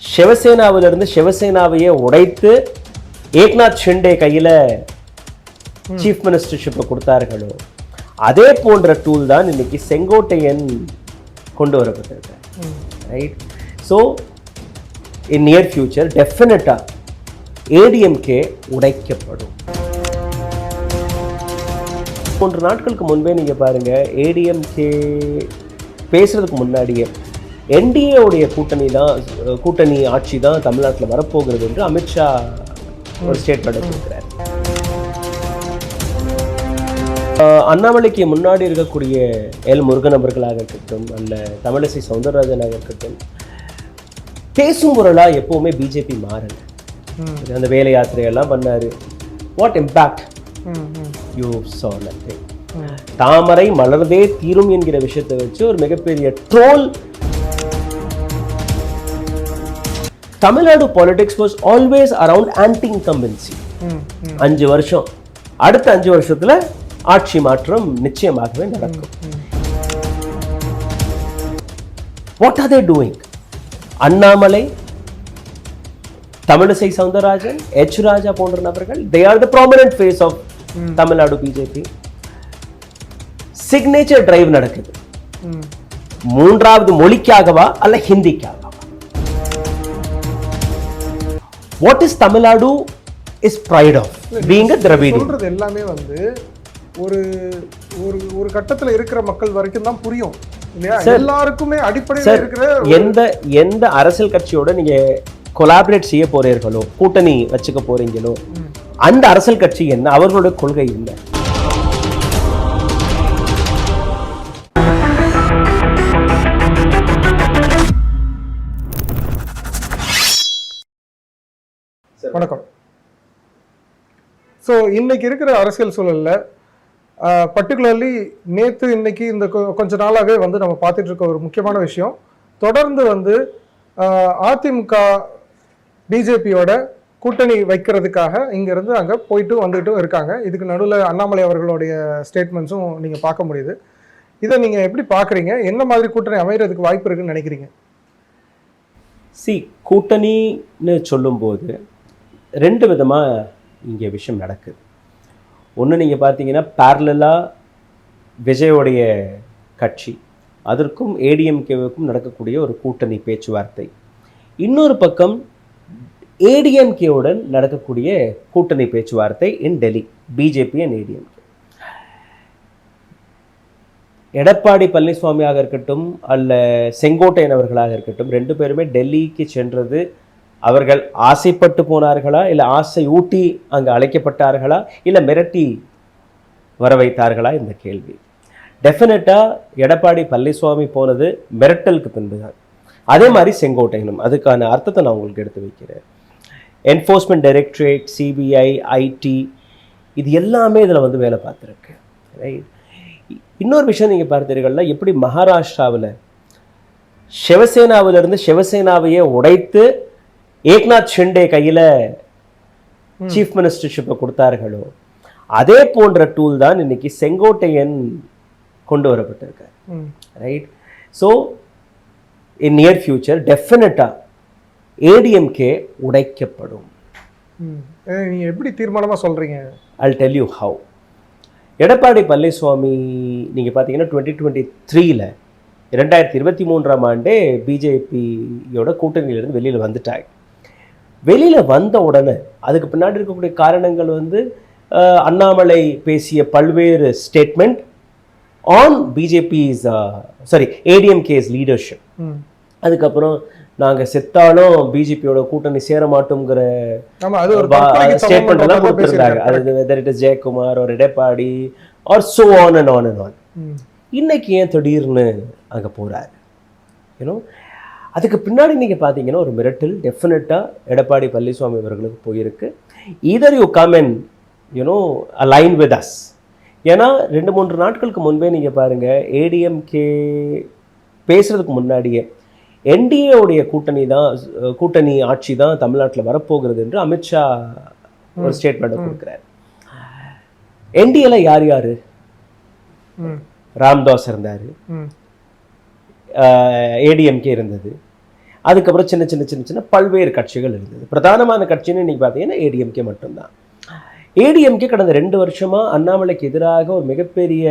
சிவசேனாவிலிருந்து சிவசேனாவையே உடைத்து ஏக்நாத் ஷிண்டே கையில் சீஃப் மினிஸ்டர்ஷிப்பை கொடுத்தார்களோ அதே போன்ற டூல் தான் இன்னைக்கு செங்கோட்டையன் கொண்டு வரப்பட்டிருக்கார். Right. So in near future டெஃபினட்டாக ஏடிஎம்கே உடைக்கப்படும். 3 நாட்களுக்கு முன்பே நீங்கள் பாருங்கள், ஏடிஎம்கே பேசுறதுக்கு முன்னாடியே என்டிஏவுடைய கூட்டணி ஆட்சி தான் தமிழ்நாட்டில் வரப்போகிறது என்று அமித்ஷா ஒரு ஸ்டேட்மெண்ட் கொடுக்கிறார். அண்ணாமலைக்கு முன்னாடி இருக்கக்கூடிய எல் முருகன் அவர்களாக இருக்கட்டும், அல்ல தமிழிசை சவுந்தரராஜனாக இருக்கட்டும், பேசும் பொருளாக எப்பவுமே பிஜேபி மாறல. அந்த வேலை யாத்திரையெல்லாம் பண்ணாரு. What impact you saw nothing. தாமரை மலர்ந்தே தீரும் என்கிற விஷயத்தை வச்சு ஒரு மிகப்பெரிய troll. Tamil Nadu politics was always around anti incumbency. 5 வருஷம், அடுத்த 5 வருஷத்துல ஆட்சி மாற்றம் நிச்சயமாகவே நடக்கும். What are they doing? Annamalai, Tamilisai Soundararajan, H Raja போன்ற நபர்கள், they are the prominent face of Tamil Nadu BJP. Signature drive நடக்குது. 3வது மொழிக்காகவா அல்ல ஹிந்திக்காகவா? What is Tamil Nadu is pride of being a Dravidi. சொல்றது எல்லாமே ஒரு ஒரு கட்டத்துல இருக்கிற மக்கள் வரைக்கும் தான் புரியும் இல்லையா? எல்லாருக்குமே அடிப்படையில் இருக்கிற எந்த அரசியல் கட்சியோட நீங்க கொலாபரேட் செய்ய போறீர்களோ, கூட்டணி வச்சுக்க போறீங்களோ, அந்த அரசியல் கட்சி என்ன, அவர்களுடைய கொள்கை என்ன? வணக்கம். ஸோ இன்னைக்கு இருக்கிற அரசியல் சூழல்ல பர்டிகுலர்லி நேற்று இன்னைக்கு இந்த கொஞ்ச நாளாகவே நம்ம பார்த்துட்டு இருக்க ஒரு முக்கியமான விஷயம், தொடர்ந்து அதிமுக பிஜேபியோட கூட்டணி வைக்கிறதுக்காக இங்கிருந்து அங்கே போயிட்டு வந்துட்டும் இருக்காங்க. இதுக்கு நடுவில் அண்ணாமலை அவர்களுடைய ஸ்டேட்மெண்ட்ஸும் நீங்கள் பார்க்க முடியுது. இதை நீங்கள் எப்படி பார்க்குறீங்க? என்ன மாதிரி கூட்டணி அமைகிறதுக்கு வாய்ப்பு இருக்குன்னு நினைக்கிறீங்க? கூட்டணின்னு சொல்லும்போது 2 விதமாக இங்கே விஷயம் நடக்குது. ஒன்று நீங்கள் பார்த்தீங்கன்னா பேரலாக விஜயோடைய கட்சி, அதற்கும் ஏடிஎம்கேவுக்கும் நடக்கக்கூடிய ஒரு கூட்டணி பேச்சுவார்த்தை. இன்னொரு பக்கம் ஏடிஎம்கேவுடன் நடக்கக்கூடிய கூட்டணி பேச்சுவார்த்தை இன் டெல்லி, பிஜேபி அண்ட் ஏடிஎம்கே. எடப்பாடி பழனிசாமியாக இருக்கட்டும் அல்ல செங்கோட்டையன் அவர்களாக இருக்கட்டும், 2 பேருமே டெல்லிக்கு சென்றது அவர்கள் ஆசைப்பட்டு போனார்களா, இல்லை ஆசை ஊட்டி அங்கே அழைக்கப்பட்டார்களா, இல்லை மிரட்டி வர வைத்தார்களா? இந்த கேள்வி. டெஃபினட்டாக எடப்பாடி பழனிசாமி போனது மிரட்டலுக்கு பின்புதான். அதே மாதிரி செங்கோட்டையனும். அதுக்கான அர்த்தத்தை நான் உங்களுக்கு எடுத்து வைக்கிறேன். என்ஃபோர்ஸ்மெண்ட் டைரக்டரேட், சிபிஐ, ஐடி, இது எல்லாமே இதில் வேலை பார்த்துருக்கு. ரைட். இன்னொரு விஷயம் நீங்கள் பார்த்தீர்கள்னா, எப்படி மகாராஷ்டிராவில் சிவசேனாவிலிருந்து சிவசேனாவையே உடைத்து ஏக்நாத் ஷிண்டே கையில் சீஃப் மினிஸ்டர்ஷிப்பை கொடுத்தார்களோ அதே போன்ற டூல் தான் இன்னைக்கு செங்கோட்டையன் கொண்டு வரப்பட்டிருக்கார். Right. So in near future டெஃபினட்டாக ஏடிஎம்கே உடைக்கப்படும். நீங்க எப்படி தீர்மானமா சொல்றீங்க? I'll tell you how. Edappadi Palaniswami நீங்கள் பார்த்தீங்கன்னா 2023 2023ஆம் ஆண்டே பிஜேபியோட கூட்டணியிலிருந்து வெளியில் வந்துட்டாங்க. வெளியில் வந்த உடனே அதுக்கு பின்னாடி இருக்கக்கூடிய காரணங்கள் அண்ணாமலை பேசிய பல்வேறு ஸ்டேட்மெண்ட் ஆன் பிஜேபிஸ் ஏடிஎம்கேஸ் லீடர்ஷிப். அதுக்கப்புறம் நாங்கள் செத்தாலும் பிஜேபியோட கூட்டணி சேர மாட்டோங்கிற ஸ்டேட்மெண்ட் எல்லாம் கொடுத்துருந்தாங்க. அது வெதர் இட் இஸ் ஜெயக்குமார் ஒரு Edappadi are so on and on and on. இன்னைக்கு ஏன் திடீர்னு அங்கே போகிறாரு? யூனோ, அதுக்கு பின்னாடி நீங்கள் பார்த்தீங்கன்னா ஒரு மிரட்டல் டெஃபினட்டாக எடப்பாடி பழனிசாமி அவர்களுக்கு போயிருக்கு. Either you come and you know align with us. ஏன்னா 2-3 நாட்களுக்கு முன்பே நீங்கள் பாருங்கள், ஏடிஎம்கே பேசுகிறதுக்கு முன்னாடியே என்டிஏவுடைய கூட்டணி ஆட்சி தான் தமிழ்நாட்டில் வரப்போகிறது என்று அமித்ஷா ஒரு ஸ்டேட்மெண்ட் கொடுக்குறாரு. என்டிஏல யார் யார்? ராம்தாஸ் இருந்தார், ஏடிஎம்கே இருந்தது. அதுக்கப்புறம் சின்ன சின்ன சின்ன சின்ன பல்வேறு கட்சிகள் இருந்தது. பிரதானமான கட்சின்னு இன்னைக்கு பார்த்தீங்கன்னா ஏடிஎம்கே மட்டும்தான். ஏடிஎம்கே கடந்த 2 வருஷமா அண்ணாமலைக்கு எதிராக ஒரு மிகப்பெரிய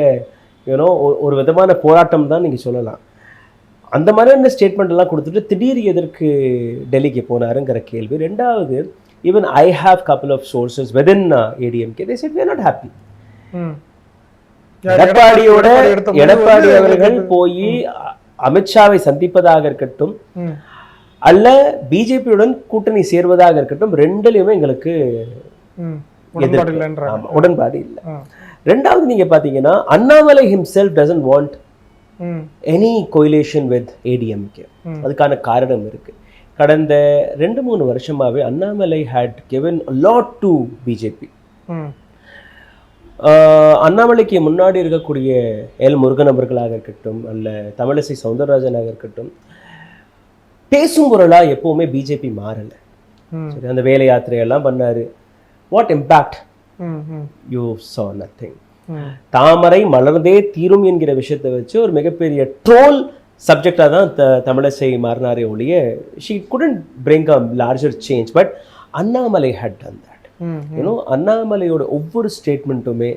ஒரு விதமான போராட்டம் தான் நீங்கள் சொல்லலாம். அந்த மாதிரியான ஸ்டேட்மெண்ட் எல்லாம் கொடுத்துட்டு திடீர் எதற்கு டெல்லிக்கு போனாருங்கிற கேள்வி. ரெண்டாவது, even I have couple of sources within ADMK, they said we are not happy. Edappadi அவர்கள் போய் அமித்ஷாவை சந்திப்பதாக இருக்கட்டும் அல்ல பிஜேபியுடன் கூட்டணி சேர்வதாக இருக்கட்டும், ரெண்டுலயுமே எங்களுக்கு உடன்பாடு இல்லை. ரெண்டாவது நீங்க பாத்தீங்கன்னா Annamalai himself doesn't want any coalition with ADMK. அதுக்கான காரணம் இருக்கு. கடந்த 2-3 வருஷமாவே Annamalai had given a lot to BJP. அண்ணாமலைக்கு முன்னாடி இருக்கக்கூடிய எல் முருகன் அவர்களாக இருக்கட்டும் அல்ல தமிழிசை சவுந்தரராஜனாக இருக்கட்டும், பேசும் குரலா எப்பவுமே பிஜேபி மாறல. சரி, அந்த வேலை யாத்திரையெல்லாம் பண்ணாரு. What impact? You saw nothing. தாமரை மலர்ந்தே தீரும் என்கிற விஷயத்தை வச்சு ஒரு மிகப்பெரிய ட்ரோல் சப்ஜெக்டா தான் தமிழிசை மாறினாரே ஒழிய she couldn't bring a larger change, but Annamalai had done that. அண்ணாமலையோட ஒவ்வொரு ஸ்டேட்மெண்ட்டுமே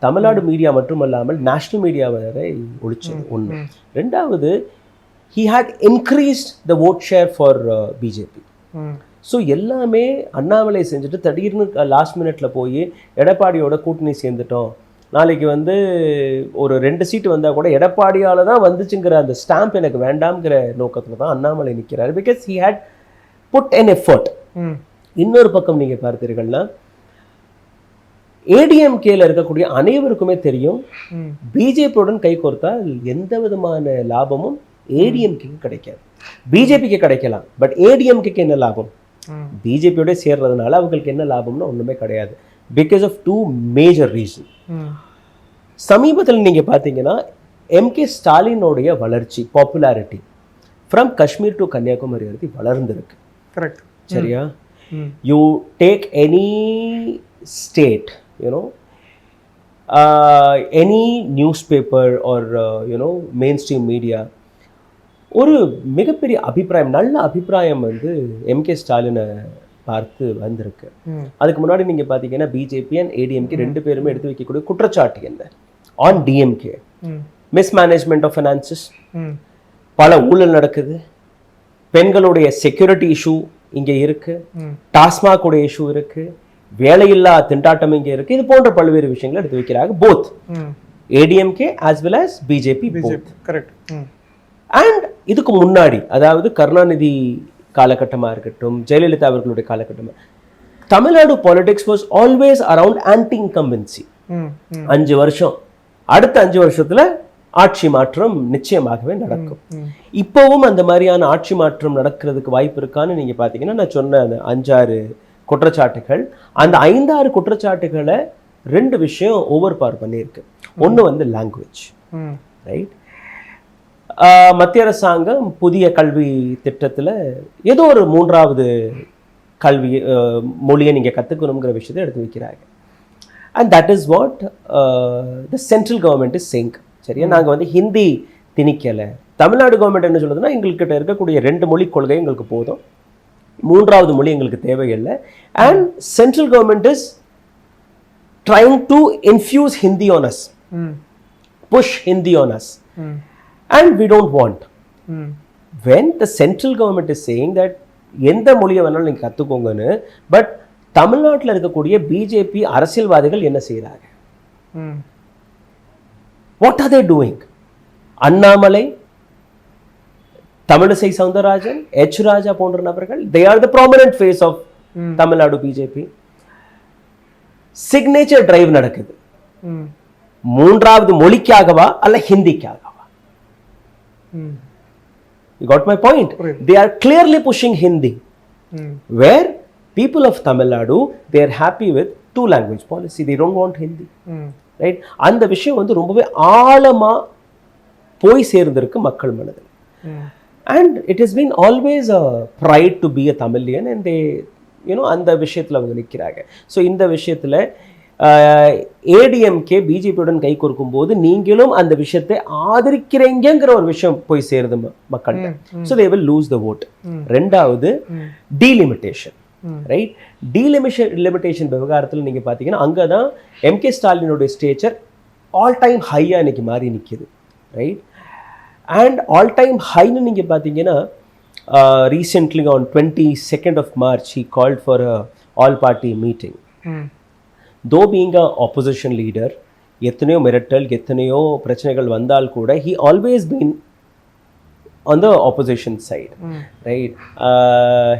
தமிழ்நாடு மீடியா மட்டுமல்லாமல் நேஷனல் மீடியா வரை ஒழிச்சது ஒன்று. ரெண்டாவது, he had increased the vote share for BJP. So எல்லாமே அண்ணாமலை செஞ்சுட்டு திடீர்னு லாஸ்ட் மினிட்ல போய் எடப்பாடியோட கூட்டணி சேர்ந்துட்டோம், நாளைக்கு ஒரு 2 சீட்டு வந்தால் கூட எடப்பாடியால் தான் வந்துச்சுங்கிற அந்த ஸ்டாம்ப் எனக்கு வேண்டாம்ங்கிற நோக்கத்தில் தான் அண்ணாமலை நிற்கிறாரு. Because he had put an effort. இன்னொரு பக்கம் நீங்கள் பார்த்தீர்கள்னா ஏடிஎம்கேல இருக்கக்கூடிய அனைவருக்குமே தெரியும் பிஜேபியுடன் கை கோர்த்தால் எந்த விதமான லாபமும் ஏடிஎம்கேக்கு கிடைக்காது. பிஜேபிக்கு கிடைக்கலாம், பட் ஏடிஎம்கேக்கு என்ன லாபம்? பிஜேபியோட சேர்றதுனால அவங்களுக்கு என்ன லாபம்னு ஒன்றுமே கிடையாது. Because of 2 major reason. சமீபத்தில் நீங்கள் பார்த்தீங்கன்னா எம்கே ஸ்டாலினுடைய வளர்ச்சி, popularity from Kashmir to Kanyakumari வரைக்கும் வளர்ந்துருக்கு. கரெக்ட். சரியா? You take any state, any newspaper or mainstream media, ஒரு மிகப்பெரிய அபிப்பிராயம், நல்ல அபிப்பிராயம் எம்கே ஸ்டாலினை பார்த்து வந்திருக்கு. அதுக்கு முன்னாடி நீங்க பாத்தீங்கன்னா பிஜேபி அண்ட் ஏடிஎம்கே 2 பேருமே எடுத்து வைக்கக்கூடிய குற்றச்சாட்டு என்ன? On DMK mismanagement of finances, பல ஊழல் நடக்குது, பெண்களுடைய செக்யூரிட்டி இஷ்யூ இங்க இருக்கு, டாஸ்மாக் உடைய இஷ்யூ இருக்கு, வேலையில்லா திண்டாட்டம் இங்க இருக்கு. இது போன்ற பல்வேறு விஷயங்களை எடுத்து வைக்கிறாங்க. Both ADMK as well as BJP. Correct. And இதுக்கு முன்னாடி, அதாவது கருணாநிதி காலகட்டமா இருக்கட்டும், ஜெயலலிதா அவர்களுடைய காலகட்டமா, Tamil Nadu politics was always around anti incumbency. 5 வருஷம், அடுத்த 5 வருஷத்துல ஆட்சி மாற்றம் நிச்சயமாகவே நடக்கும். இப்பவும் அந்த மாதிரியான ஆட்சி மாற்றம் நடக்கிறதுக்கு வாய்ப்பு இருக்கான்னு நீங்க பாத்தீங்கன்னா, நான் சொன்ன அந்த 5-6 குற்றச்சாட்டுகள், அந்த 5-6 குற்றச்சாட்டுகளை 2 விஷயம் ஓவர் பவர் பண்ணியிருக்கு. ஒன்று லாங்குவேஜ், ரைட்? மத்திய அரசாங்கம் புதிய கல்வி திட்டத்தில் ஏதோ ஒரு 3வது கல்வி மொழியை நீங்கள் கற்றுக்கணுங்கிற விஷயத்தை எடுத்து வைக்கிறாங்க. And that is what the central government is saying. சரியா? நாங்கள் ஹிந்தி திணிக்கலை. தமிழ்நாடு கவர்மெண்ட் என்ன சொல்லுதுன்னா, எங்கள்கிட்ட இருக்கக்கூடிய 2 மொழி கொள்கை எங்களுக்கு போதும், 3வது மொழி எங்களுக்கு தேவையில்லை. And central government is trying to infuse Hindi on us, push Hindi on us. And we don't want. When the central government is saying that எந்த மொழியை வேணாலும் நீங்க கத்துக்கோங்கன்னு, பட் தமிழ்நாட்டில் இருக்கக்கூடிய பிஜேபி அரசியல்வாதிகள் என்ன செய்யறாங்க? What are they doing? Annamalai, Tamilisai Soundararajan, H Raja போன்ற நபர்கள், they are the prominent face of Tamil Nadu BJP. Signature drive நடக்குது. 3வது மொழிக்காகவா அல்ல ஹிந்திக்காக? You got my point? They are clearly pushing Hindi. Where people of Tamil Nadu, they are happy with 2 language policy. They don't want Hindi. Right? அந்த விஷயம் ரொம்பவே ஆழமா போய் சேர்ந்திருக்கு மக்கள் மனதில். And it has been always a pride to be a Tamilian, and they அந்த விஷயத்துல அவங்க நிற்கிறாங்க. ஸோ இந்த விஷயத்துல ஏடிஎம்கே பிஜேபியுடன் கை கோர்க்கும் போது நீங்களும் அந்த விஷயத்தை ஆதரிக்கிறீங்கிற ஒரு விஷயம் போய் சேருது மக்கள்கிட்ட. So they will lose the vote. ரெண்டாவது டீலிமிட்டேஷன், ரைட்? டீலிமிட்டேஷன் விவகாரத்தில் நீங்கள் பார்த்தீங்கன்னா அங்கே தான் எம்கே ஸ்டாலினுடைய ஸ்டேச்சர் ஆல் டைம் ஹையாக இன்னைக்கு மாறி நிற்கிது, ரைட்? அண்ட் ஆல் டைம் ஹைன்னு நீங்கள் பார்த்தீங்கன்னா recently on 22nd of March he called for a all party meeting. Though being a opposition leader, எத்தனையோ மிரட்டல் எத்தனையோ பிரச்சனைகள் வந்தால் கூட he always been on the opposition side, right?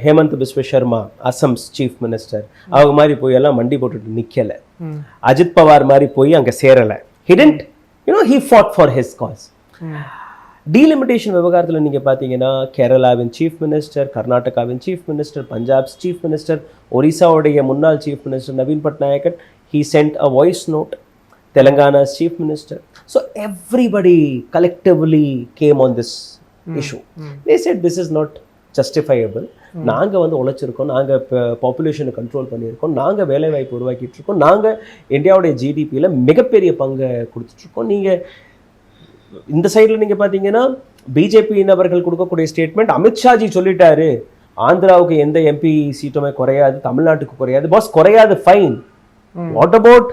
Hemant Biswa Sarma, Assam's chief minister, அவங்க மாதிரி போய் எல்லாம் மண்டி போட்டுட்டு நிக்கல. அஜித் பவார் மாதிரி போய் அங்க சேரல. he didn't, he fought for his cause. Delimitation விவகாரத்தில் நீங்கள் பார்த்தீங்கன்னா கேரளாவின் சீஃப் மினிஸ்டர், கர்நாடகாவின் chief minister, Punjab chief minister, ஒரிசாவுடைய முன்னாள் சீஃப் மினிஸ்டர் நவீன் பட்நாயக்கன், he sent a voice note. Telangana's chief minister. So everybody collectively came on this issue. They said this is not justifiable. நாங்கள் வந்து உழைச்சிருக்கோம், நாங்கள் இப்போ பாப்புலேஷனை கண்ட்ரோல் பண்ணியிருக்கோம், நாங்கள் வேலைவாய்ப்பு உருவாக்கிட்டு இருக்கோம், நாங்கள் இந்தியாவுடைய ஜிடிபியில் மிகப்பெரிய பங்கை கொடுத்துட்ருக்கோம். நீங்கள் இந்த சைடில் நீங்கள் பார்த்தீங்கன்னா பிஜேபியினவர்கள் கொடுக்கக்கூடிய ஸ்டேட்மெண்ட், அமித்ஷாஜி சொல்லிட்டாரு ஆந்திராவுக்கு எந்த எம்பி சீட்டுமே குறையாது, தமிழ்நாட்டுக்கு குறையாது. பாஸ் குறையாது, fine. What about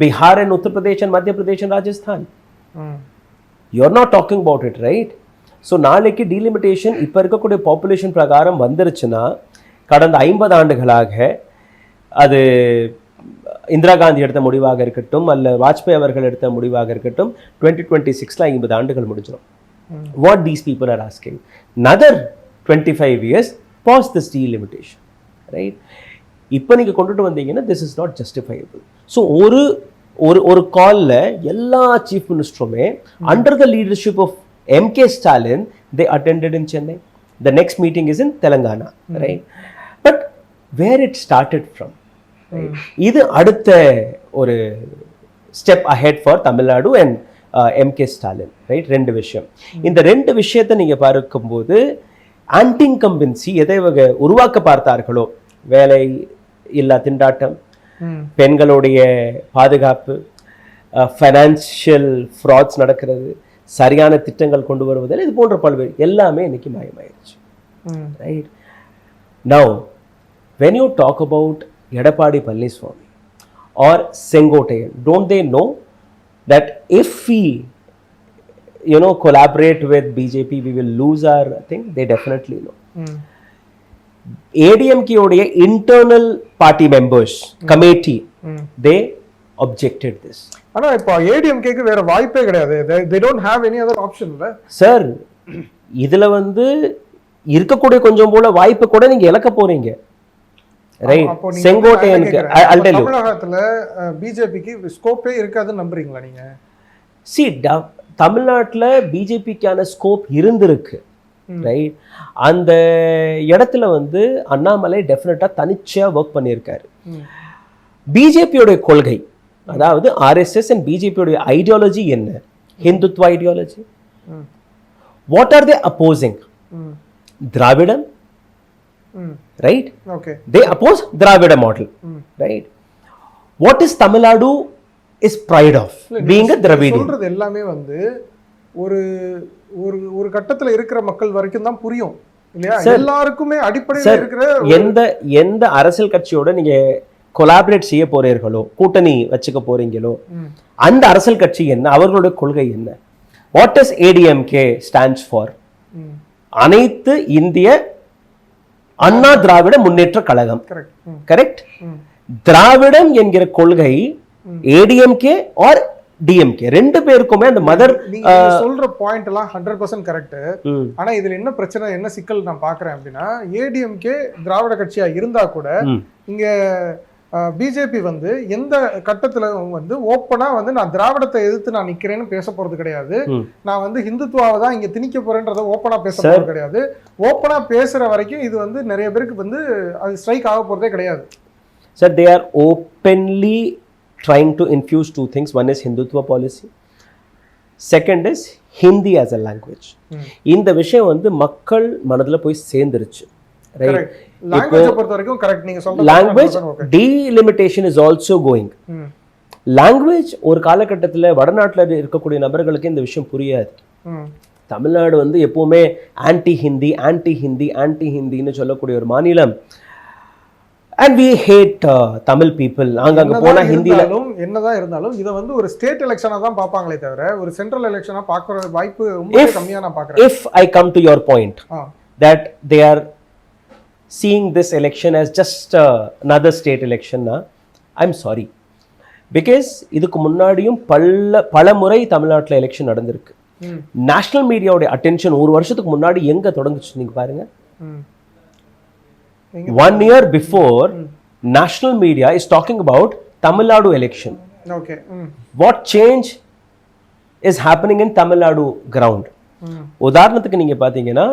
Bihar and Uttar Pradesh and Madhya Pradesh and Rajasthan? You are not talking about it, right? So நாளைக்கு டீலிமிட்டேஷன் இப்போ இருக்கக்கூடிய பாப்புலேஷன் பிரகாரம் வந்துருச்சுன்னா கடந்த 50 ஆண்டுகளாக அது இந்திரா காந்தி எடுத்த முடிவாக இருக்கட்டும் அல்ல வாஜ்பாய் அவர்கள் எடுத்த முடிவாக இருக்கட்டும், 2026 50 ஆண்டுகள் முடிஞ்சிடும். What these people are asking, another 25 years pause this delimitation, right? இப்போ நீங்கள் கொண்டுட்டு வந்தீங்கன்னா this is not justifiable. So ஒரு காலில் எல்லா சீஃப் மினிஸ்டருமே under the leadership of MK Stalin they attended in Chennai. The next meeting is in Telangana, right? But where it started from, right? இது அடுத்த ஒரு step ahead for Tamil Nadu and MK Stalin, right? ரெண்டு விஷயம். இந்த ரெண்டு விஷயத்தை நீங்கள் பார்க்கும்போது ஆன்டி இன்கம்பன்சி எதை உருவாக்க பார்த்தார்களோ, வேலை இல்லா திண்டாட்டம், பெண்களுடைய பாதுகாப்பு, ஃபைனான்சியல் ஃப்ராட்ஸ் நடக்கிறது, சரியான திட்டங்கள் கொண்டு வருவதில், இது போன்ற பல்வேறு எல்லாமே இன்னைக்கு மாயமாயிருச்சு, right? Now when you talk about Edapadi Palaniswamy or Sengottayan, don't they know that if we collaborate with BJP we will lose our thing? They definitely know. ADMK உடைய internal party members committee they objected this. ஆனா இப்போ ஏடிஎம்கேக்கு வேற வாய்ப்பே கிடையாது. they don't have any other option. Sir, இதுல வந்து இருக்கக்கூடிய கொஞ்சம் போல வாய்ப்பு கூட நீங்க இழக்க போறீங்க, ரைட்? செங்கோட்டையனுக்கு தமிழகத்துல பிஜேபிக்கு ஸ்கோப்பே இருக்காதுன்னு நம்புறீங்களா நீங்க? சி, தமிழ்நாட்டுல பிஜேபிக்கான ஸ்கோப் இருந்திருக்கு, ரைட்? அந்த இடத்துல வந்து அண்ணாமலை டெஃபினட்டா தனிச்சையா ஒர்க் பண்ணியிருக்காரு. பிஜேபியோட கொள்கை, அதாவது ஆர்எஸ்எஸ் அண்ட் பிஜேபியோட ஐடியாலஜி என்ன? Hindutva ideology. What are they opposing? திராவிடம், right? Okay. They oppose Dravida model, right? What is Tamil Nadu is pride of being a Dravidian. சொல்றது எல்லாமே வந்து ஒரு ஒரு கட்டத்துல இருக்கிற மக்கள் வரைக்கும் தான் புரியும் இல்லையா? எல்லாருக்குமே அடிப்படையில் இருக்கிற எந்த அரசியல் கட்சியோட நீங்க கொலாபரேட் செய்ய போறீர்களோ, கூட்டணி வச்சுக்க போறீங்களோ, அந்த அரசியல் கட்சி என்ன, அவர்களுடைய கொள்கை என்ன? What does ADMK stands for? அனைத்து இந்திய அண்ணா திராவிட முன்னேற்ற கழகம், கரெக்ட்? திராவிடம் என்கிற கொள்கை ஏடிஎம்கே ஆர் டிஎம்கே ரெண்டு பேருக்குமே அந்த மதர். நீங்க சொல்ற பாயிண்ட் எல்லாம் 100% கரெக்ட். ஆனா இதுல என்ன பிரச்சனை, என்ன சிக்கல் நான் பாக்குறேன் அப்படின்னா, ஏடிஎம்கே திராவிட கட்சியா இருந்தா கூட இங்க பிஜேபி வந்து எந்த கட்டத்துல வந்து ஓப்பனா வந்து நான் திராவிடத்தை எதிர்த்து நான் நிக்கிறேன்னு பேச போறது கிடையாது, நான் வந்து ஹிந்துத்துவாவை தான் இங்க திணிக்க போறேன்றத ஓப்பனா பேச போறது கிடையாது. ஓப்பனா பேசுற வரைக்கும் இது வந்து நிறைய பேருக்கு வந்து அது ஸ்ட்ரைக் ஆக போறதே கிடையாது. Sir, they are openly trying to infuse two things. One is Hindutva policy, second is Hindi as a language. இந்த விஷயம் வந்து மக்கள் மனதில் போய் சேர்ந்துருச்சு, ரைட்? லாங்குவேஜ் பொறுத்த வரைக்கும் கரெக்ட் நீங்க சொல்றது. Language delimitation is also going. Language ஒரு காலகட்டத்தில் வடநாட்டில் இருக்கக்கூடிய நபர்களுக்கு இந்த விஷயம் புரியாது. தமிழ்நாடு வந்து எப்பவுமே anti Hindi anti Hindi anti ஹிந்தின்னு சொல்லக்கூடிய ஒரு மாநிலம். And we hate Tamil people. நாங்கள் அங்கே போனால் ஹிந்தியில் என்னதான் இருந்தாலும் இதை வந்து ஒரு ஸ்டேட் எலெக்ஷனாக தான் பார்ப்பாங்களே தவிர ஒரு சென்ட்ரல் எலெக்ஷனாக பார்க்குற வாய்ப்பு ரொம்ப கம்மியாக நான் பார்க்குறேன். If I come to your point that they are seeing this election as just another state election na, I'm sorry, because இதுக்கு முன்னாடியும் பல முறை தமிழ்நாட்டில் எலெக்ஷன் நடந்திருக்கு. நேஷனல் மீடியாவோட அட்டென்ஷன் ஒரு வருஷத்துக்கு முன்னாடி எங்க தொடங்குச்சு நீங்க பாருங்க. 1 year before national media is talking about Tamil Nadu election. Okay. What change is happening in Tamil Nadu ground? உதாரணத்துக்கு நீங்க பாத்தீங்கன்னா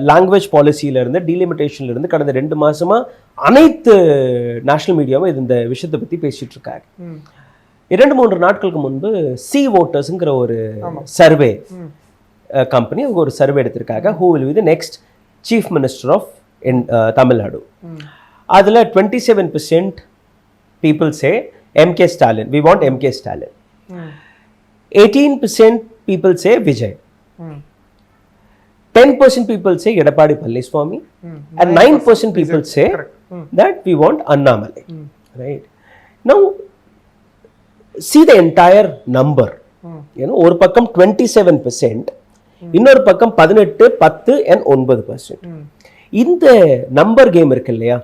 லாங்குவேஜ் பாலிசியிலிருந்து டீலிமிட்டேஷன்லேருந்து கடந்த 2 மாசமா அனைத்து நேஷனல் மீடியாவும் இந்த விஷயத்தை பற்றி பேசிட்டு இருக்காங்க. 2-3 நாட்களுக்கு முன்பு சி வோட்டர்ஸுங்கிற ஒரு சர்வே கம்பெனி அவங்க ஒரு சர்வே எடுத்திருக்காங்க. Who will be the next chief minister of Tamil Nadu. அதில் 27% people say MK Stalin, we want MK Stalin. 18% people say Vijay. 10% people say Edapadi Palliswamy, and 9% people say that we want Annamalai. Right? Now, see the entire number. ஒரு பக்கம் 27%, இன்னொரு பக்கம் 18, 10 and 9%. இந்த number game இருக்கு இல்லையா?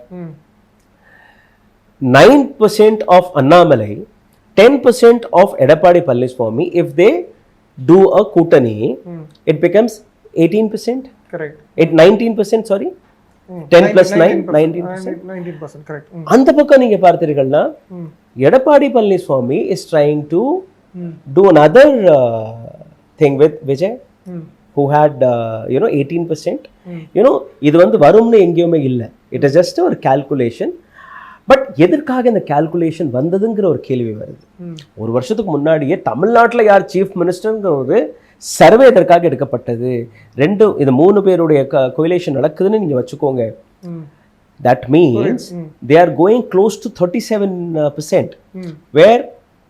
9% of Annamalai, 10% of Edapadi Palliswamy, if they do a Kutani, it becomes 18%. Correct. 19%, sorry. 10 plus 9, 19%. 19%, correct. அந்த பக்கம் நீங்க பார்த்தீர்கள்னா Edappadi Palaniswami is trying to do another thing with Vijay, who had 18%. இது வந்து வரும்னு எங்கேயுமே இல்லை. இட் இஸ் ஜஸ்ட் ஒரு கால்குலேஷன். பட் எதற்காக இந்த கால்குலேஷன் வந்ததுங்கிற ஒரு கேள்வி வருது. ஒரு வருஷத்துக்கு முன்னாடியே தமிழ்நாட்டில் யார் சீஃப் மினிஸ்டர்ங்கிற ஒரு சர்வே இதற்காக எடுக்கப்பட்டது. இது 3 பேருடைய கோயிலேஷன் நடக்குதுன்னு நீங்க வச்சுக்கோங்க. That means they are going close to 37%, where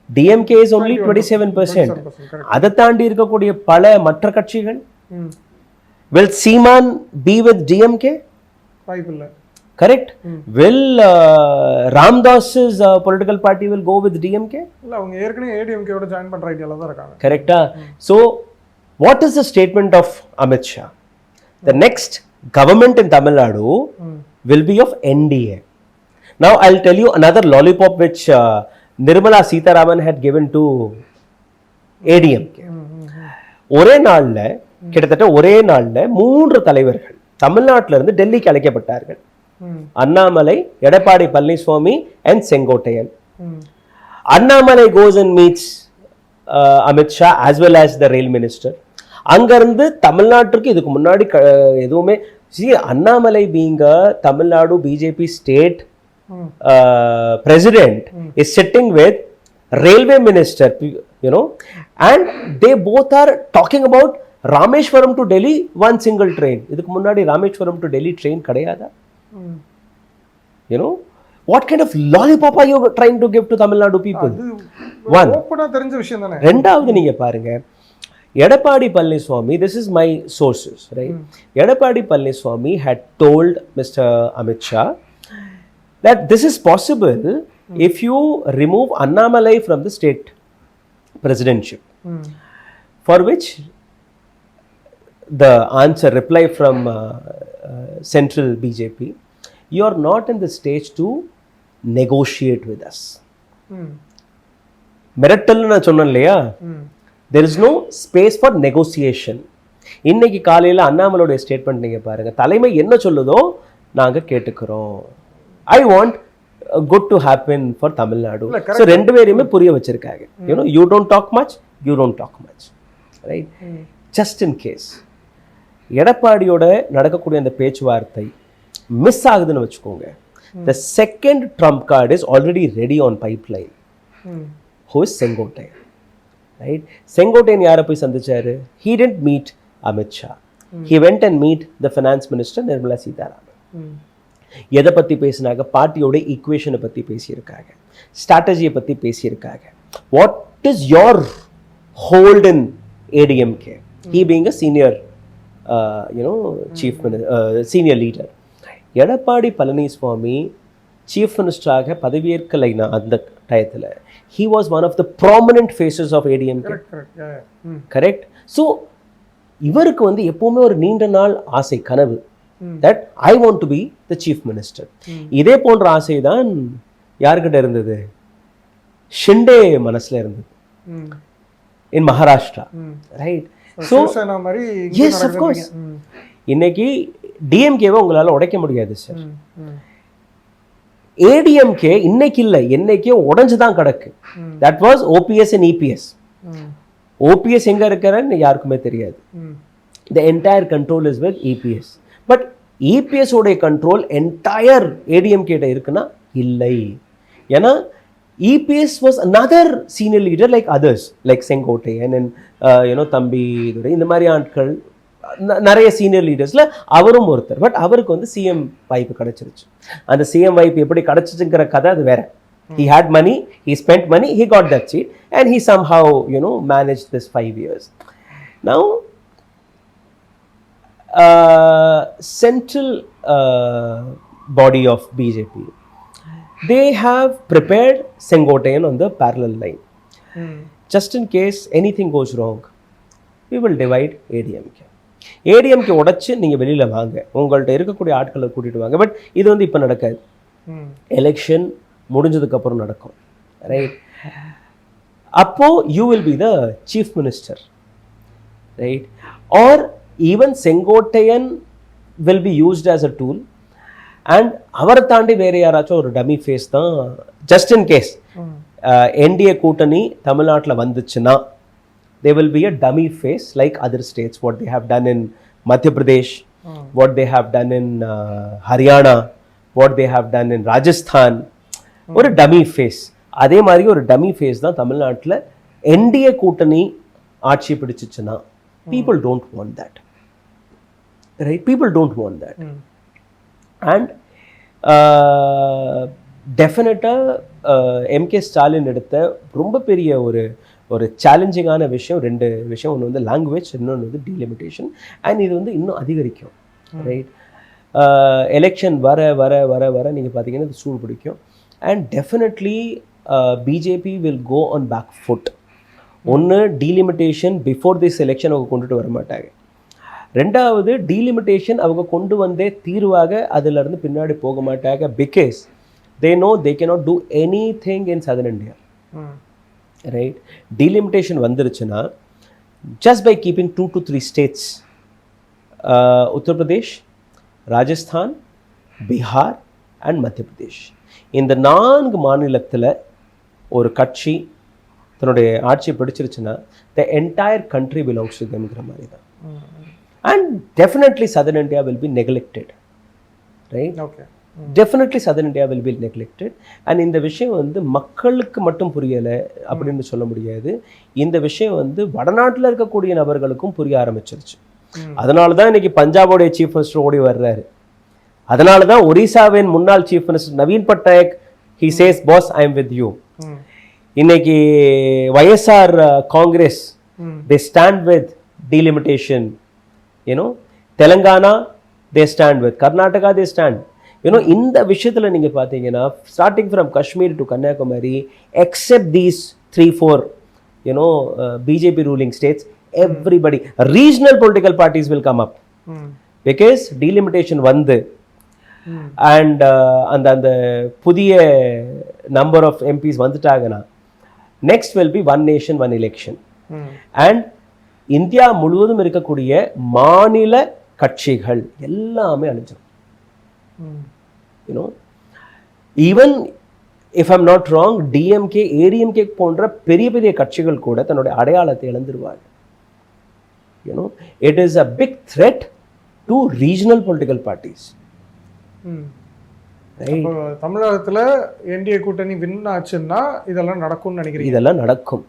DMK is only 27%. அதை தாண்டி இருக்கக்கூடிய பல மற்ற கட்சிகள், will Seeman be with DMK? வாய்ப்பில்லை. Correct? Will Ramdas's political party will go with DMK? இல்ல, அவங்க ஏற்கனவே ADMK ஓட ஜாயின் பண்ற ஐடியால தான் இருக்காங்க. கரெக்ட்டா? So what is the statement of Amit Shah? The next government in Tamil Nadu will be of NDA. Now I'll tell you another lollipop which Nirmala Sitharaman had given to ADMK. ஒரே நாள்ல கிட்டத்தட்ட ஒரே நாள்ல 3 தலைவர்கள் தமிழ்நாட்டில இருந்து டெல்லிக்கு அழைக்கப்பட்டார்கள். Annamalai, Edappadi Palaniswami and Sengottaiyan. Annamalai goes and meets Amit Shah as well as the rail minister. அங்கிருந்து தமிழ்நாட்டுக்கு இதுக்கு முன்னாடி எதுவுமே Annamalai being a Tamil Nadu BJP state president is sitting with railway minister, and they both are talking about Rameshwaram to Delhi one single train. இதுக்கு முன்னாடி Rameshwaram to Delhi train கிடையாதா? What kind of lollipop are you trying to give to Tamil Nadu people? One. ஓபனா தெரிஞ்ச விஷயம் தானே. ரெண்டாவது நீங்க பாருங்க, Edappadi Palaniswami, this is my sources, right? Edappadi Palaniswami had told Mr. Amit Shah that this is possible if you remove Annamalai from the state presidentship, for which the reply from central BJP, you are not in the stage to negotiate with us. மிரட்டல்னு நான் சொன்னேன் இல்லையா? there is no space for negotiation. இன்னைக்கு காலையில் அண்ணாமலையோட statement நீங்க பாருங்க, தலைமை என்ன சொல்லுதோ நாங்க கேட்டுக்கிறோம். I want good to happen for Tamil Nadu. So ரெண்டு பேரையுமே புரிய வச்சிருக்காங்க. You don't talk much, you don't talk much, right? Just in case எடப்பாடியோட நடக்கக்கூடிய அந்த பேச்சுவார்த்தை மிஸ் ஆகுதுன்னு வச்சுக்கோங்க, the second trump card is already ready on pipeline. Who is Sengottaiyan, right? Sengottaiyan யாரை போய் சந்திச்சாரு? He didn't meet Amit Shah. he went and meet the finance minister Nirmala Sitharaman. எதை பற்றி பேசினாங்க? பார்ட்டியோட ஈக்குவேஷனை பற்றி பேசியிருக்காங்க, ஸ்ட்ராட்டஜியை பற்றி பேசியிருக்காங்க. What is your hold in ADMK, he being a senior chief senior leader. Edappadi Palaniswami chief மினிஸ்டராக பதவியேற்கலைனா அந்த டயத்தில் he was one of the prominent faces of ADMK. Correct? So இவருக்கு வந்து எப்பவுமே ஒரு நீண்ட நாள் ஆசை, கனவு, that I want to be the chief minister. இதே போன்ற ஆசை தான் யார்கிட்ட இருந்தது? ஷிண்டே மனசுல இருந்தது in Maharashtra. Right? So yes, of course. இன்னைக்கு டிஎம்கேவை உங்களால உடைக்க முடியாது சார். ஏடிஎம்கே இன்னைக்கு இல்லை, என்னைக்கே உடைஞ்சு தான் கிடக்கு. That was OPS and EPS. OPS எங்க இருக்கிறன்னு யாருக்குமே தெரியாது. The entire control is with EPS. But EPS உடைய கண்ட்ரோல் என்டையர் ஏடிஎம்கேட்ட இருக்குன்னா இல்லை. ஏன்னா EPS was another senior leader like others, like Sengottaiyan and தம்பி துரை, இந்த மாதிரி ஆட்கள் நிறைய சீனியர் லீடர்ஸ்ல அவரும் ஒருத்தர். பட் அவருக்கு வந்து சிஎம் வாய்ப்பு கிடைச்சிருச்சு. அந்த சிஎம் வாய்ப்பு எப்படி கிடைச்சிச்சுங்கிற கதை அது வேற. he had money, he spent money, he got that seat and he somehow managed this 5 years. Now central body of BJP, they have prepared Sengotayan on the parallel line. Just in case anything goes wrong, we will divide ADMK. ADMK உடைச்சு நீங்கள் வெளியில் வாங்க, உங்கள்கிட்ட இருக்கக்கூடிய ஆட்களை கூட்டிகிட்டு வாங்க. But இது வந்து இப்போ நடக்காது. எலெக்ஷன் முடிஞ்சதுக்கப்புறம் நடக்கும். ரைட்? அப்போது you will be the chief minister. Right? R even Sengottaiyan will be used as a tool. And அவரை தாண்டி வேறு யாராச்சும் ஒரு டமி ஃபேஸ் தான். ஜஸ்ட் இன் கேஸ் என்டிஏ கூட்டணி தமிழ்நாட்டில் வந்துச்சுன்னா there will be a dummy face like other states, what they have done in Madhya Pradesh, what they have done in Haryana, what they have done in Rajasthan. ஒரு dummy face. அதே மாதிரி ஒரு dummy face தான் தமிழ்நாட்டில் NDA கூட்டணி ஆட்சி பிடிச்சிச்சுன்னா. people don't want that. Right? People don't want that. And டெஃபினட்டாக MK Stalin எடுத்த ரொம்ப பெரிய ஒரு சேலஞ்சிங்கான விஷயம், 2 விஷயம். ஒன்று வந்து லாங்குவேஜ், இன்னொன்று வந்து டீலிமிட்டேஷன். அண்ட் இது வந்து இன்னும் அதிகரிக்கும். ரைட்? எலெக்ஷன் வர வர வர வர நீங்கள் பார்த்தீங்கன்னா இது சூடு பிடிக்கும். And definitely BJP will go on back foot. ஒன்று டீலிமிட்டேஷன் பிஃபோர் திஸ் எலெக்ஷன் அவங்க கொண்டுட்டு வர மாட்டாங்க. ரெண்டாவது டீலிமிட்டேஷன் அவங்க கொண்டு வந்தே தீர்வாக அதிலிருந்து பின்னாடி போக மாட்டாங்க. Because they know they cannot do any thing in southern India. Right? Delimitation வந்துருச்சுன்னா just by keeping 2 to 3 states, Uttar Pradesh, Rajasthan, Bihar and Madhya Pradesh, இந்த 4 மாநிலத்தில் ஒரு கட்சி தன்னுடைய ஆட்சியை பிடிச்சிருச்சுன்னா the entire country belongs to them மாதிரி தான். And definitely southern India will be neglected. Right? Okay. Definitely southern India will be neglected. And இந்த விஷயம் வந்து மக்களுக்கு மட்டும் புரியலை அப்படின்னு சொல்ல முடியாது. இந்த விஷயம் வந்து வடநாட்டில் இருக்கக்கூடிய நபர்களுக்கும் புரிய ஆரம்பிச்சிருச்சு. அதனால தான் இன்னைக்கு பஞ்சாபோடைய சீஃப் மினிஸ்டர் ஓடி வர்றாரு. அதனால தான் ஒரிசாவின் முன்னாள் chief minister Naveen Patnaik he says boss I am with you. இன்னைக்கு YSR Congress they stand with delimitation. Telangana they stand with, Karnataka they stand. இந்த விஷயத்தில் நீங்கள் பார்த்தீங்கன்னா starting from Kashmir to Kanyakumari, except these 3-4 BJP ruling states, everybody regional political parties will come up. Because delimitation வந்து and அந்த புதிய number of MPs வந்துட்டாங்கன்னா next will be 1 nation 1 election. And India முழுவதும் இருக்கக்கூடிய மாநில கட்சிகள் எல்லாமே அழிஞ்சிடும். Even if I'm not wrong, DMK ADMK போன்ற பெரிய பெரிய கட்சிகள் கூட தன்னுடைய அடையாளத்தை இழந்துருவாங்க. It is a big threat to regional political parties. தமிழகத்தில் என்டிஏ கூட்டணி வின் ஆச்சுன்னா இதெல்லாம் நடக்கும்னு நினைக்கிறேன். இதெல்லாம் நடக்கும்.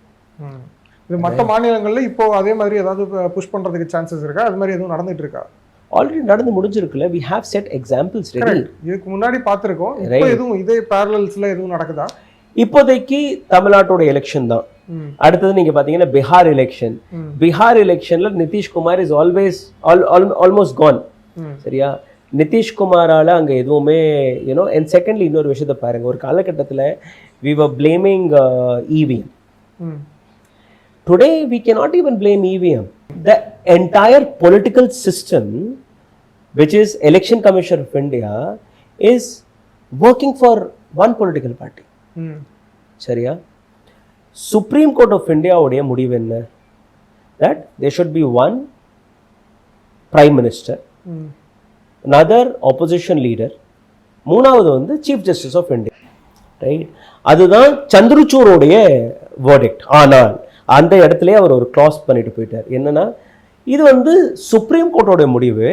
இது மற்ற மாநிலங்கள்ல இப்போ அதே மாதிரி ஏதாவது புஷ் பண்றதுக்கு சான்சஸ் இருக்கா? அது மாதிரி எதுவும் நடந்துட்டு இருக்கா? ஆல்ரெடி நடந்து முடிஞ்சிருக்குல்ல. we have set examples ready. இதுக்கு முன்னாடி பார்த்திருக்கோம். இப்போ எதுவும் இதே parallelsல எதுவும் நடக்குதா? இப்போதைக்கு தமிழ்நாட்டோட எலெக்ஷன் தான். அடுத்தது நீங்க பாத்தீங்கன்னா பீகார் எலெக்ஷன். பீகார் எலெக்ஷன்ல Nitish Kumar is always almost Khan. சரியா? நிதிஷ்குமாரால அங்க எதுவுமே யூனோ. அண்ட் செகண்ட்லி இன்னொரு விஷயத்தை பாருங்க, ஒரு காலகட்டத்தில் we were blaming EVM. Today we cannot even blame EVM. The entire political system, which is Election Commission of India, is working for one political party. சரியா? Supreme Court of India உடைய முடிவு என்ன? That there should be one Prime Minister, another opposition leader, மூணாவது வந்து Chief Justice of India. Right? அதுதான் சந்திரசூரோடைய verdict. ஆனால் அந்த இடத்துலயே அவர் ஒரு கிளாஸ் பண்ணிட்டு போயிட்டார். என்னன்னா, இது வந்து சுப்ரீம் கோர்ட்டோட முடிவு,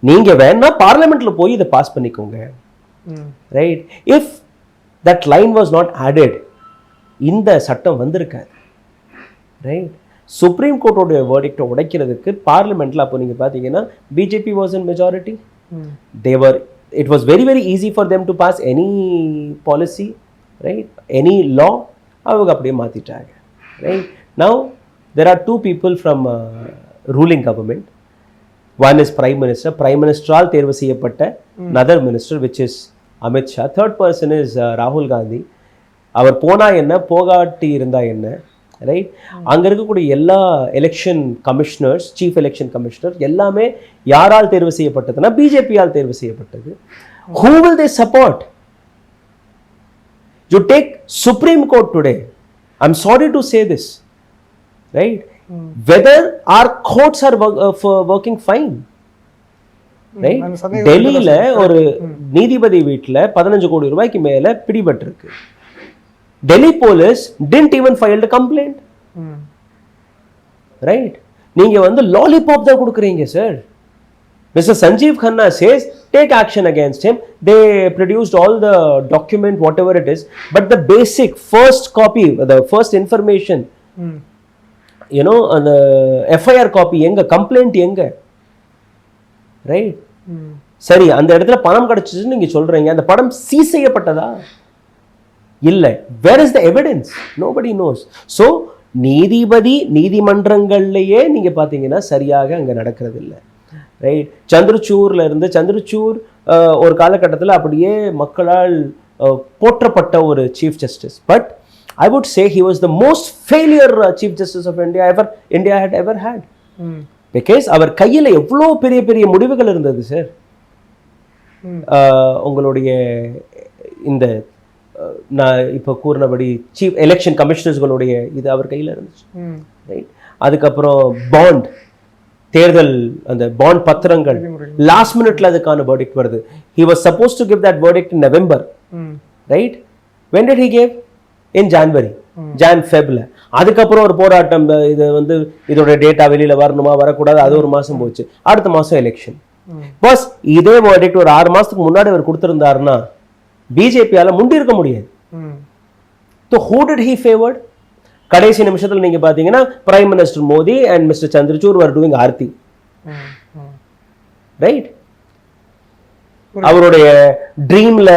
நீங்க வேணா பார்லிமெண்ட்ல போய் இதை பாஸ் பண்ணிக்கோங்க. Right? If that line was not added, இந்த சட்டம் வந்திருக்காது. ரைட்? சுப்ரீம் கோர்ட்டோட வேர்டிக்டை உடைக்கிறதுக்கு பார்லிமெண்ட்ல அப்போ நீங்க பாத்தீங்கன்னா BJP was in majority. It was very very easy for them to pass any policy, right? Any law, avanga apdiye maatitaanga. Right? Now there are two people from ruling government. One is prime minister. Prime minister all தேர்வு செய்யப்பட்ட another minister, which is Amit Shah. Third person is Rahul Gandhi. அவர் போனா என்ன, போகாட்டி இருந்தா என்ன? Right? அங்க இருக்கக்கூடிய எல்லா election commissioners, chief election commissioner எல்லாமே யாரால் தேர்வு செய்யப்பட்டதுன்னா பிஜேபியால் தேர்வு செய்யப்பட்டது. Who will they support? You take Supreme Court today. I'm sorry to say this, right? Whether our courts are working fine, right? டெல்லியில ஒரு நீதிபதி வீட்டுல 15 கோடி ரூபாய்க்கு மேல பிடிபட்டிருக்கு. Delhi police didn't even file a complaint. Right? நீங்க வந்து லாலிபாப் தான் கொடுக்குறீங்க sir. Mr. Sanjeev Khanna says take action against him. They produced all the document, whatever it is, but the basic first copy, the first information, you know, அந்த FIR copy எங்க, complaint எங்க? Right? சரி, அந்த இடத்துல பணம் கிடைச்சிச்சுன்னு நீங்க சொல்றீங்க, அந்த பணம் சீஸ் செய்யப்பட்டதா? இல்லை. Where is the evidence? Nobody knows. So நீதிமன்றங்கள்லையே நீங்க பார்த்தீங்கன்னா சரியாக அங்கே நடக்கிறது இல்லை. ரைட்? சந்திரசூர்ல இருந்து சந்திரசூர் ஒரு காலகட்டத்தில் அப்படியே மக்களால் போற்றப்பட்ட ஒரு chief justice. But I would say he was the most failure chief justice of India had ever had. பிகாஸ் அவர் கையில் எவ்வளோ பெரிய பெரிய முடிவுகள் இருந்தது சார். உங்களுடைய இந்த நான் இப்போ கூறினபடி சீஃப் எலெக்ஷன் கமிஷனர்ஸ்களுடைய இது அவர் கையில் இருந்துச்சு. ரைட்? அதுக்கப்புறம் பாண்ட், தேர்தல் அந்த பாண்ட் பத்திரங்கள் லாஸ்ட் மினிட்ல அதுக்கான வேர்டிக்ட் வருது. He was suppose to give that verdict in November. Right? when did he give? in January, Febல. அதுக்கப்புறம் ஒரு போராட்டம், இது வந்து இதோட டேட்டா வெளியில வரணுமா வரக்கூடாது, அது ஒரு மாசம் போச்சு. அடுத்த மாசம் எலெக்ஷன். பஸ் இதே வேர்டிக்ட் ஒரு 6 மாசத்துக்கு முன்னாடி அவர் கொடுத்திருந்தாருன்னா பிஜேபியால முண்டி இருக்க முடியாது. So who did he favored? கடைசி நிமிஷத்துல நீங்க பாத்தீங்கன்னா prime minister Modi and mister Chandrachud were doing aarti. Right? அவருடைய ட்ரீம்ல,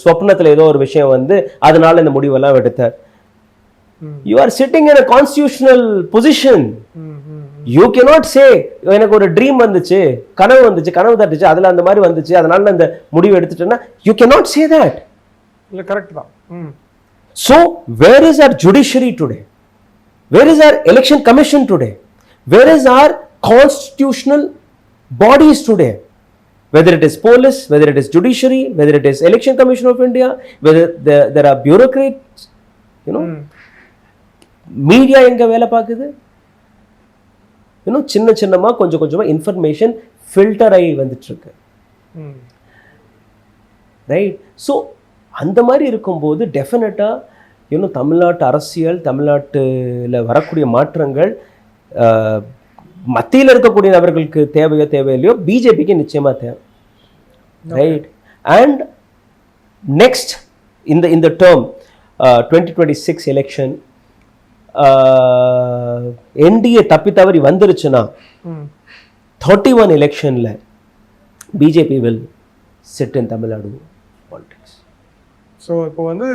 ஸ்வப்னத்துல ஏதோ ஒரு விஷயம் வந்து அதனால இந்த முடிவெல்லாம் எடுத்தார். You are sitting in a constitutional position. You cannot say எனக்கு ஒரு ட்ரீம் வந்துச்சு, கனவு வந்துச்சு, கனவு தட்டுச்சு, அதுல அந்த மாதிரி வந்துச்சு, அதனால அந்த முடிவு எடுத்துட்டேன்னா you cannot say that. இல்ல, கரெக்ட் தான். So where is our judiciary today? Where is our election commission today? Where is our constitutional bodies today? Whether it is police, whether it is judiciary, whether it is election commission of India, whether there are bureaucrats, you know, media எங்க வேலை பார்க்குது? இன்னும் சின்ன சின்னமா கொஞ்சம் கொஞ்சமா information filter ஆகி வந்துட்டு இருக்கு. ரைட்? ஸோ அந்த மாதிரி இருக்கும்போது டெஃபினட்டா இன்னும் தமிழ்நாட்டு அரசியல், தமிழ்நாட்டில் வரக்கூடிய மாற்றங்கள் மத்தியில் இருக்கக்கூடிய நபர்களுக்கு தேவையோ தேவையில்லையோ பிஜேபிக்கு நிச்சயமா தேவை. ரைட்? அண்ட் நெக்ஸ்ட் இந்த டேர்ம் 2026 எலெக்ஷன் என்டிஏ தப்பி தவறி வந்துருச்சுன்னா ம் 31 எலெக்ஷனில் BJP will sit in Tamil Nadu politics. So இப்போ வந்து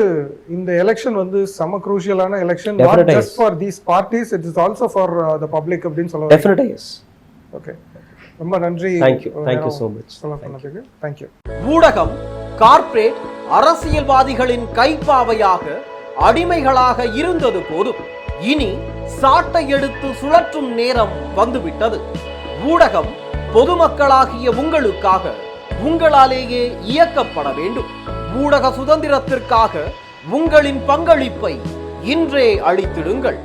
இந்த எலெக்ஷன் வந்து செம குரூஷியலான election, Definitely not just for these parties, it is also for the public அப்படின்னு சொல்ல. டெஃபினட்டாக எஸ். ஓகே, ரொம்ப நன்றி. Thank you so much. சொன்னதுக்கு தேங்க்யூ. ஊடகம் கார்ப்பரேட் அரசியல்வாதிகளின் கைப்பாவையாக அடிமைகளாக இருந்தது போதும், இனி சாட்டை எடுத்து சுழற்றும் நேரம் வந்துவிட்டது. ஊடகம் பொதுமக்களாகிய உங்களுக்காக, உங்களாலேயே இயக்கப்பட வேண்டும். ஊடக சுதந்திரத்திற்காக உங்களின் பங்களிப்பை இன்றே அளித்திடுங்கள்.